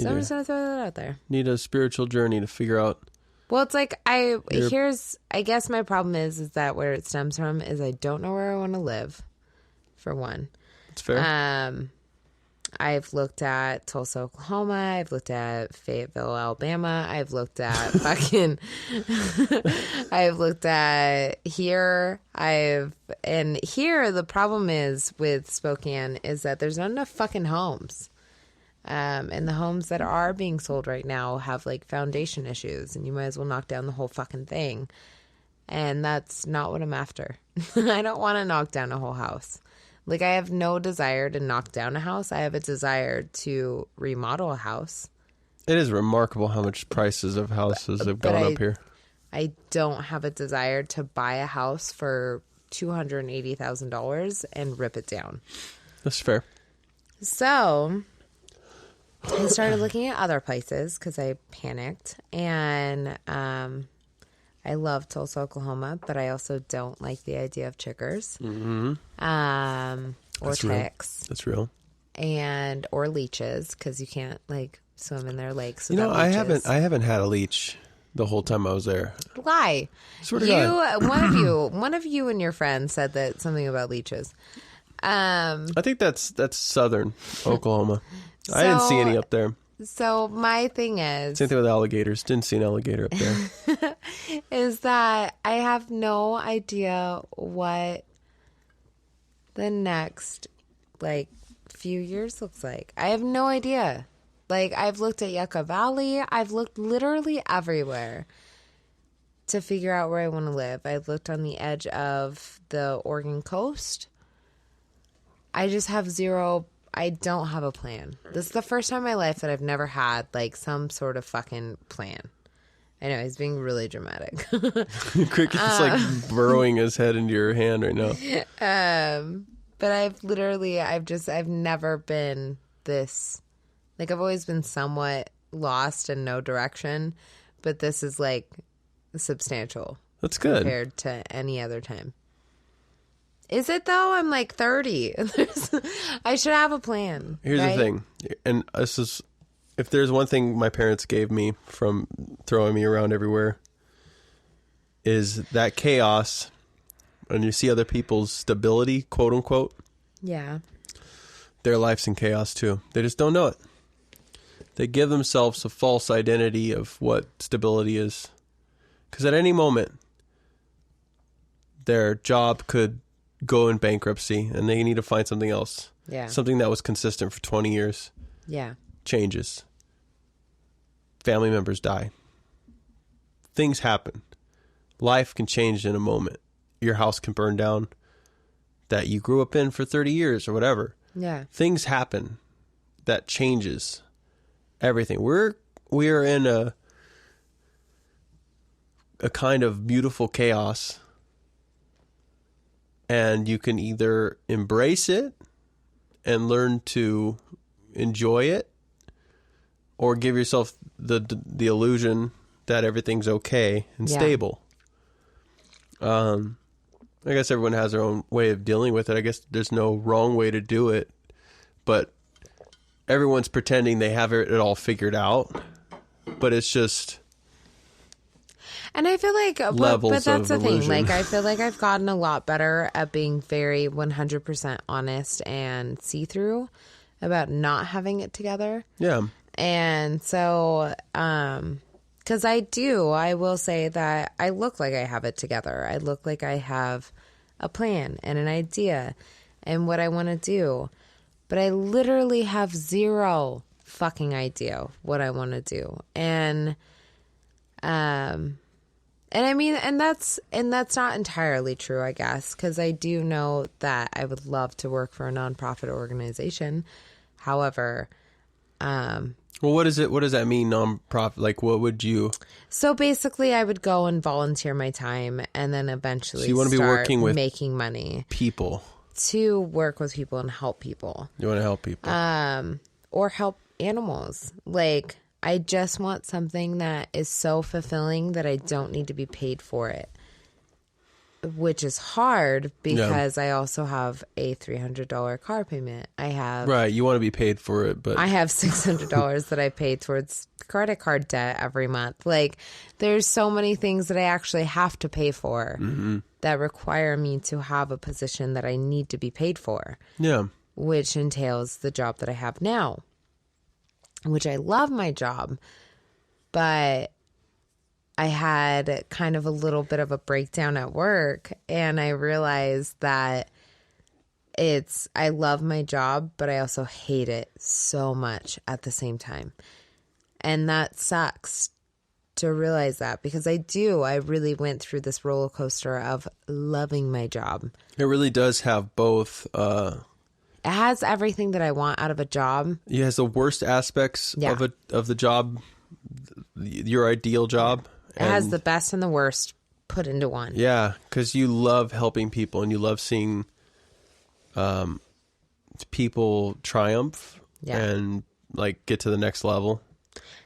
So I'm just going to throw that out there. Need a spiritual journey to figure out. Well, it's like I guess my problem is that where it stems from is I don't know where I want to live, for one. It's fair. I've looked at Tulsa, Oklahoma. I've looked at Fayetteville, Alabama. I've looked at I've looked at here. And here the problem is with Spokane is that there's not enough fucking homes. And the homes that are being sold right now have like foundation issues, and you might as well knock down the whole fucking thing. And that's not what I'm after. I don't want to knock down a whole house. Like, I have no desire to knock down a house. I have a desire to remodel a house. It is remarkable how much prices of houses have gone up here. I don't have a desire to buy a house for $280,000 and rip it down. That's fair. So I started looking at other places because I panicked. And I love Tulsa, Oklahoma, but I also don't like the idea of chickers. Mm-hmm. Or ticks. That's real. Or leeches, because you can't like swim in their lakes. You know, I haven't had a leech the whole time I was there. Lie. Swear to God. One of you and your friends said that something about leeches. I think that's southern Oklahoma. I didn't see any up there. So my thing is... Same thing with alligators. Didn't see an alligator up there. Is that I have no idea what the next, like, few years looks like. I have no idea. Like, I've looked at Yucca Valley. I've looked literally everywhere to figure out where I want to live. I've looked on the edge of the Oregon coast. I just have zero... I don't have a plan. This is the first time in my life that I've never had, like, some sort of fucking plan. I know, he's being really dramatic. Cricket's, like, burrowing his head into your hand right now. But I've never been this, like, I've always been somewhat lost and no direction. But this is, like, substantial. That's good. Compared to any other time. Is it though? I'm like 30. I should have a plan. Here's the thing. And this is, if there's one thing my parents gave me from throwing me around everywhere, is that chaos, and you see other people's stability, quote unquote. Yeah. Their life's in chaos too. They just don't know it. They give themselves a false identity of what stability is. Because at any moment, their job could go in bankruptcy and they need to find something else. Yeah. Something that was consistent for 20 years. Yeah. Changes. Family members die. Things happen. Life can change in a moment. Your house can burn down that you grew up in for 30 years or whatever. Yeah. Things happen that changes everything. We are in a kind of beautiful chaos. And you can either embrace it and learn to enjoy it, or give yourself the illusion that everything's okay and stable. I guess everyone has their own way of dealing with it. I guess there's no wrong way to do it, but everyone's pretending they have it all figured out. But it's just... And I feel like, but that's the thing. Like, I feel like I've gotten a lot better at being very 100% honest and see-through about not having it together. Yeah. And so, because I will say that I look like I have it together. I look like I have a plan and an idea and what I want to do. But I literally have zero fucking idea what I want to do. And I mean, and that's not entirely true, I guess, because I do know that I would love to work for a nonprofit organization. However, well, what is it? What does that mean, nonprofit? Like, what would you? So basically, I would go and volunteer my time, and then eventually you want to be working with making money, people, to work with people and help people. You want to help people, or help animals, like. I just want something that is so fulfilling that I don't need to be paid for it. which is hard because I also have a $300 car payment. Right. You want to be paid for it, but I have $600 that I pay towards credit card debt every month. Like, there's so many things that I actually have to pay for that require me to have a position that I need to be paid for. Yeah. Which entails the job that I have now, which I love my job, but I had kind of a little bit of a breakdown at work, and I realized that I love my job, but I also hate it so much at the same time. And that sucks to realize that, because I really went through this roller coaster of loving my job. It really does have both. It has everything that I want out of a job. It has the worst aspects of the job, your ideal job. It has the best and the worst put into one. Yeah, because you love helping people and you love seeing people triumph and like get to the next level.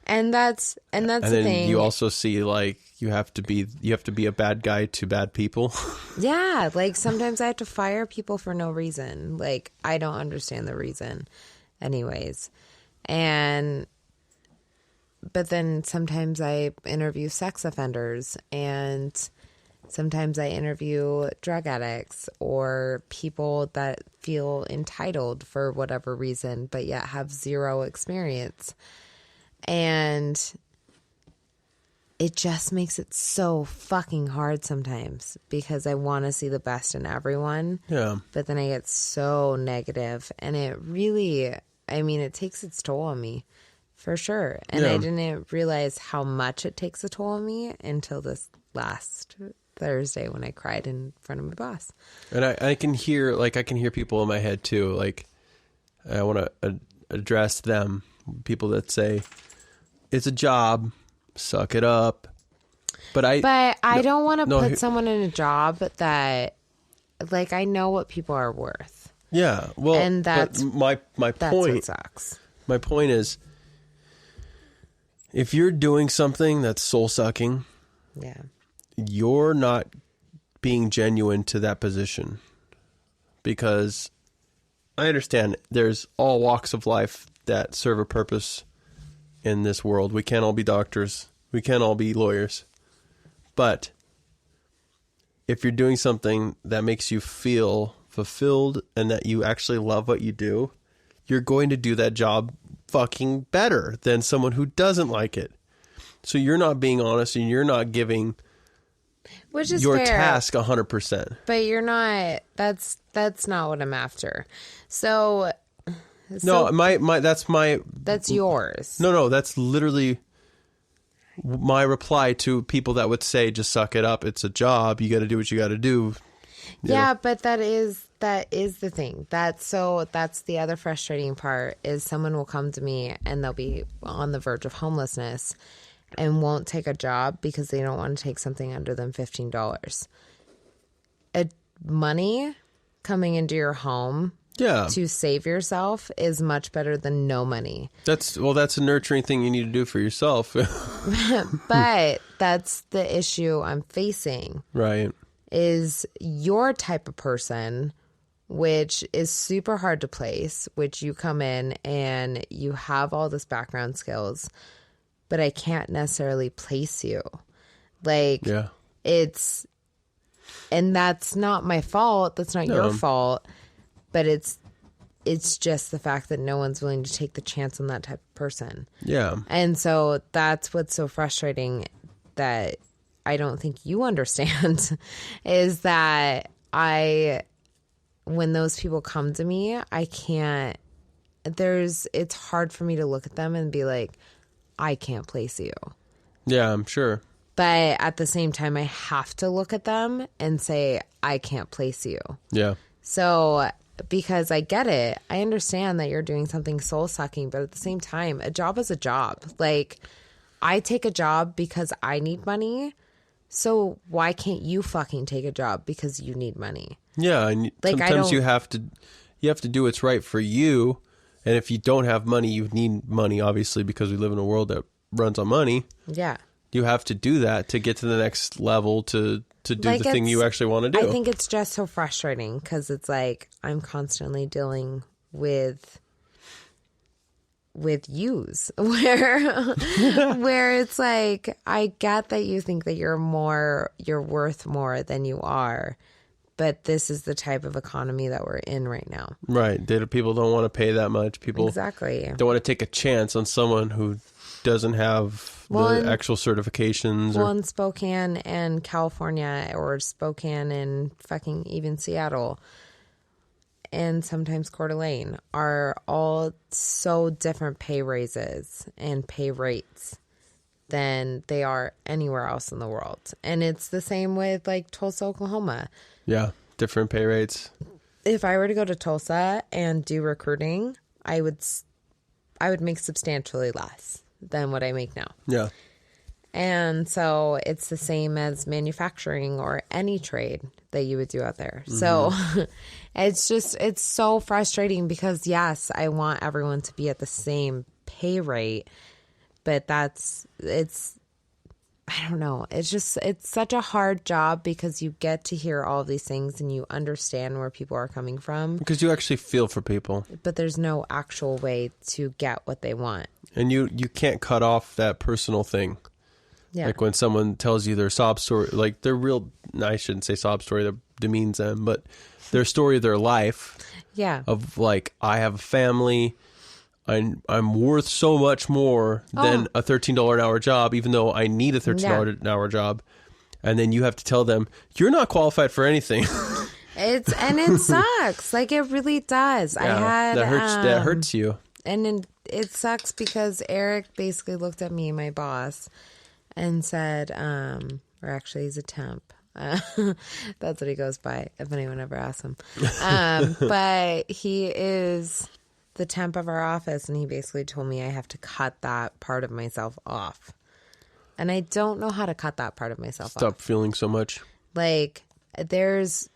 And that's the thing. You also see like you have to be a bad guy to bad people. Yeah, like sometimes I have to fire people for no reason. Like, I don't understand the reason anyways. But then sometimes I interview sex offenders, and sometimes I interview drug addicts or people that feel entitled for whatever reason, but yet have zero experience. And it just makes it so fucking hard sometimes, because I want to see the best in everyone. Yeah. But then I get so negative, and it really, it takes its toll on me. For sure. And I didn't realize how much it takes a toll on me until this last Thursday when I cried in front of my boss. And I can hear people in my head too. Like, I want to address them, people that say, it's a job, suck it up. But I don't want to put someone in a job that, like, I know what people are worth. Yeah. Well, and that's my point. That's what sucks. My point is, if you're doing something that's soul-sucking, you're not being genuine to that position. Because I understand there's all walks of life that serve a purpose in this world. We can't all be doctors. We can't all be lawyers. But if you're doing something that makes you feel fulfilled and that you actually love what you do, you're going to do that job fucking better than someone who doesn't like it. So you're not being honest, and you're not giving your task 100%. But you're not. That's not what I'm after. So no, that's yours. No, that's literally my reply to people that would say, just suck it up. It's a job. You got to do what you got to do. Yeah, but that is the thing. That's the other frustrating part, is someone will come to me and they'll be on the verge of homelessness and won't take a job because they don't want to take something under than $15. Money coming into your home to save yourself is much better than no money. That's a nurturing thing you need to do for yourself. But that's the issue I'm facing. Right. Is your type of person, which is super hard to place, which you come in and you have all this background skills, but I can't necessarily place you. Like, and that's not my fault. That's not your fault. But it's just the fact that no one's willing to take the chance on that type of person. Yeah. And so that's what's so frustrating, that I don't think you understand, is that when those people come to me, it's hard for me to look at them and be like, I can't place you. Yeah, I'm sure. But at the same time, I have to look at them and say, I can't place you. Yeah. So, because I get it, I understand that you're doing something soul sucking, but at the same time, a job is a job. Like, I take a job because I need money. So why can't you fucking take a job because you need money? Yeah, and like, sometimes you have to do what's right for you. And if you don't have money, you need money, obviously, because we live in a world that runs on money. Yeah. You have to do that to get to the next level to do Like, the thing you actually want to do. I think it's just so frustrating because it's like I'm constantly dealing with yous where it's like, I get that you think that you're worth more than you are, but this is the type of economy that we're in right now. Right. People don't want to pay that much. People Exactly. don't want to take a chance on someone who doesn't have the actual certifications. Well, in Spokane and California, or Spokane and fucking even Seattle, and sometimes Coeur d'Alene, are all so different pay raises and pay rates than they are anywhere else in the world. And it's the same with like Tulsa, Oklahoma. Yeah, different pay rates. If I were to go to Tulsa and do recruiting, I would make substantially less than what I make now. Yeah. And so it's the same as manufacturing or any trade that you would do out there. Mm-hmm. So it's so frustrating because, yes, I want everyone to be at the same pay rate, but I don't know. It's such a hard job because you get to hear all of these things and you understand where people are coming from. Because you actually feel for people. But there's no actual way to get what they want. And you can't cut off that personal thing. Yeah. Like when someone tells you their sob story, like their real, I shouldn't say sob story, that demeans them, but their story of their life. Yeah. Of like, I have a family, I'm worth so much more than a $13 an hour job, even though I need a $13 an hour job. And then you have to tell them, you're not qualified for anything. It sucks. Like, it really does. Yeah, that hurts you. And it sucks because Eric basically looked at me, my boss, and said, or actually he's a temp. That's what he goes by, if anyone ever asks him. But he is the temp of our office, and he basically told me I have to cut that part of myself off. And I don't know how to cut that part of myself off. Stop feeling so much. Like, if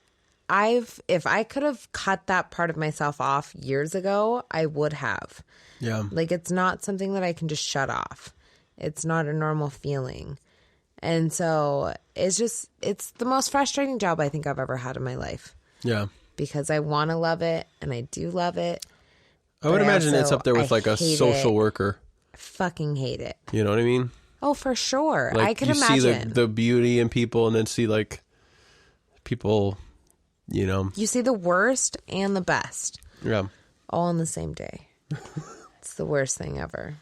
I could have cut that part of myself off years ago, I would have. Yeah. Like, it's not something that I can just shut off. It's not a normal feeling. And so it's the most frustrating job I think I've ever had in my life. Yeah. Because I want to love it, and I do love it. I would imagine it's up there with like a social worker. I fucking hate it. You know what I mean? Oh, for sure. Like, I could imagine. You see the beauty in people, and then see like people, you know. You see the worst and the best. Yeah. All in the same day. It's the worst thing ever.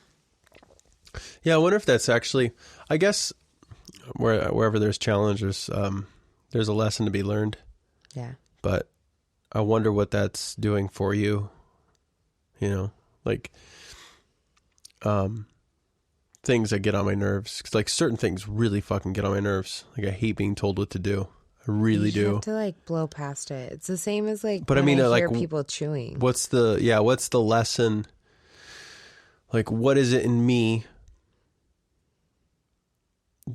Yeah, I wonder if that's actually, I guess, wherever there's challenges, there's a lesson to be learned. Yeah. But I wonder what that's doing for you. You know, like, things that get on my nerves. 'Cause, like, certain things really fucking get on my nerves. Like, I hate being told what to do. I really do. You have to, like, blow past it. It's the same as, like, but when I mean, I like, hear people chewing. What's the lesson? Like, what is it in me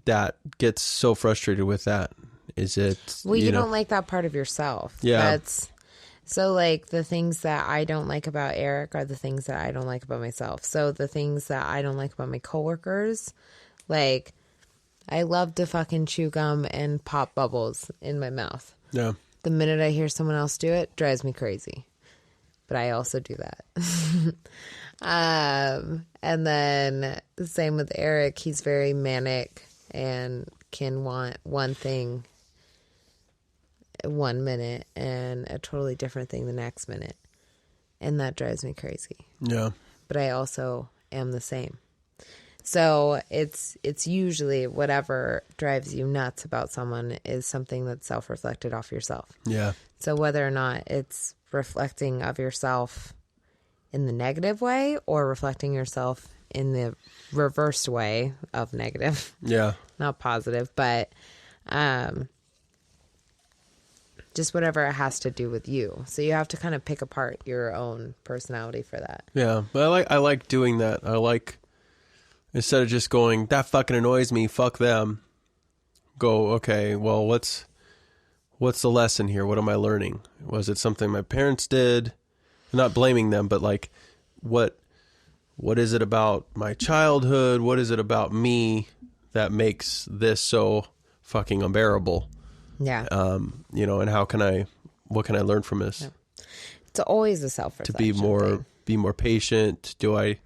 that gets so frustrated with that? Is it... Well, you don't like that part of yourself. Yeah. So, like, the things that I don't like about Eric are the things that I don't like about myself. So, the things that I don't like about my coworkers, like, I love to fucking chew gum and pop bubbles in my mouth. Yeah. The minute I hear someone else do it, drives me crazy. But I also do that. And then the same with Eric. He's very manic and can want one thing 1 minute and a totally different thing the next minute. And that drives me crazy. Yeah. But I also am the same. So it's usually whatever drives you nuts about someone is something that's self-reflected off yourself. Yeah. So whether or not it's reflecting of yourself in the negative way or reflecting yourself in the reversed way of negative. Yeah. Not positive, but just whatever it has to do with you. So you have to kind of pick apart your own personality for that. Yeah. But I like doing that. I like, instead of just going, that fucking annoys me, fuck them, go, okay, well, what's the lesson here? What am I learning? Was it something my parents did? I'm not blaming them, but like, what is it about my childhood? What is it about me that makes this so fucking unbearable? Yeah. You know, and what can I learn from this? Yeah. It's always a To self-reflection be thing. more patient. Do I